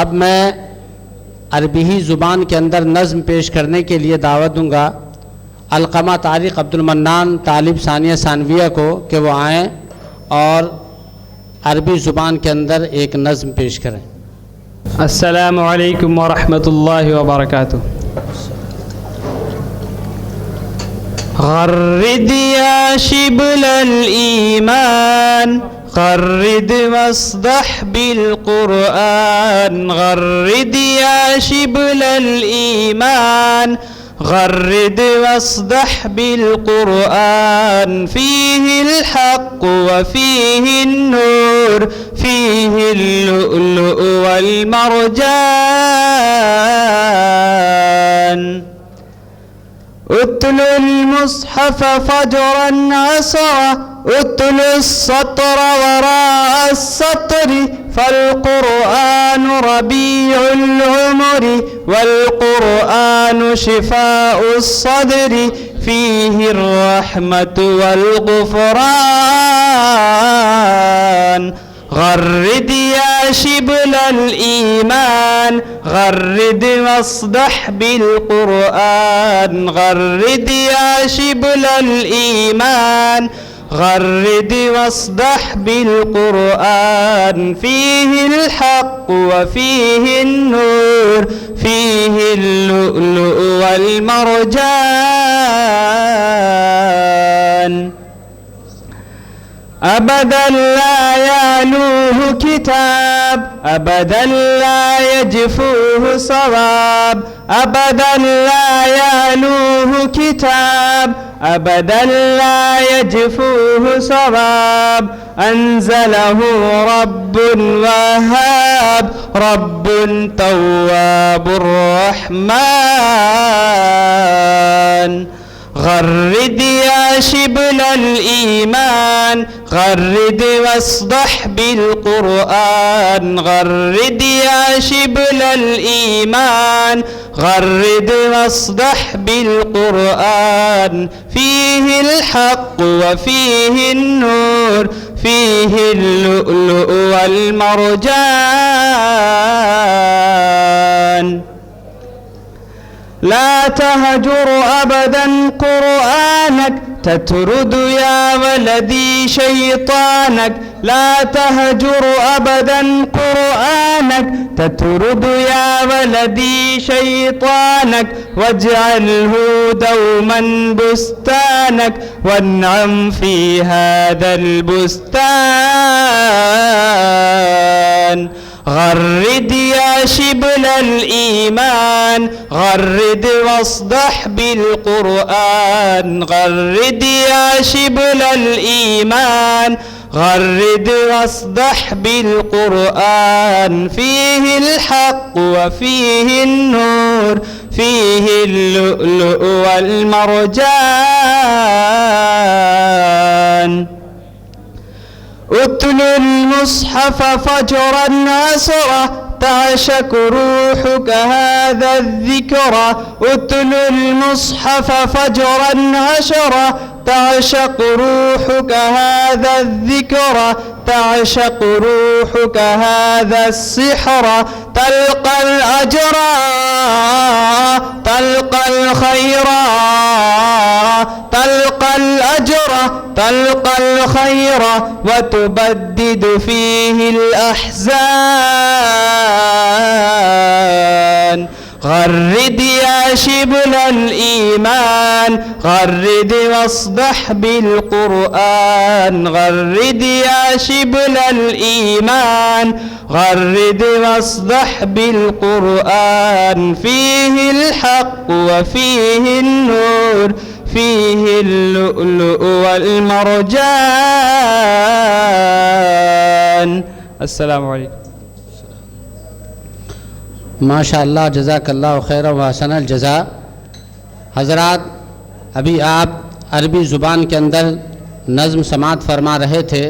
अब मैं अरबी ज़ुबान के अंदर नज़्म पेश करने के लिए दावत दूँगा अलक़मा तारिक अब्दुल मन्नान तालिब सानिया सानविया को कि वो आएँ और अरबी ज़ुबान के अंदर एक नज़्म पेश करें। अस्सलामु अलैकुम व रहमतुल्लाहि व बरकातुहू। गर्रिद या शिबलल ईमान गर्रिद वस्दह बिल कुरआन गर्रिद या शिबलल ईमान गर्रिद वस्दह बिल कुरआन फीहिल हक़्क़ु व फीहिन नूर फीहिल लुअलुअ वल मरजान उतलुल मुस्हफ़ फजरन असरा उतलुस सत्र वराअस सत्री फल कुरआन रबीउल उमरी वल कुरआन शिफाउस सदरी फीहिर रहमतु वल गुफ़रान गर्रिद या शिबलल ईमान गर्रिद वस्दह बिल कुरआन गर्रिद या शिबलल ईमान गर्रिद वस्दह बिल कुरआन फीहिल हक़्क़ु व फीहिन नूर फीहिल लुअलुअ वल मरजान अबदा ला यालूह किताब अबदा ला यजफूह सवाब अबदा ला यालूह किताब अबदा ला यजफूह सवाब अंज़लहु रब्बुल वहाब रब्बुन तव्वाबुर रहमान गर्रिद या शिबलल ईमान गर्रिद वस्दह बिल कुरआन गर्रिद या शिबलल ईमान गर्रिद वस्दह बिल कुरआन फीहिल हक़्क़ु व फीहिन नूर फीहिल लुअलुअ वल मरजान لا تهجر أبدا قرآنك تطرد يا ولدي شيطانك لا تهجر أبدا قرآنك تطرد يا ولدي شيطانك واجعله دوما بستانك وانعم في هذا البستان غرد يا شبلل إيمان غرد واصدح بالقرآن غرد يا شبلل إيمان غرد واصدح بالقرآن فيه الحق وفيه النور فيه اللؤلؤ والمرجان اتل المصحف فجرا عسرا تعشق روحك هذا الذكرى اتل المصحف فجرا عشرا تعشق روحك هذا الذكرى تعشق روحك هذا السحر تلقى الأجر تلقى الخير تلقى الأجر تلقى الخير وتبدد فيه الأحزان غرد يا شبل الإيمان غرد واصدح بالقرآن غرد يا شبل الإيمان غرد واصدح بالقرآن فيه الحق وفيه النور فيه اللؤلؤ والمرجان السلام عليكم माशाअल्लाह जज़ाकल्लाहु खैरन व हसनल जज़ा। हज़रात, अभी आप अरबी ज़ुबान के अंदर नज़्म समात फरमा रहे थे।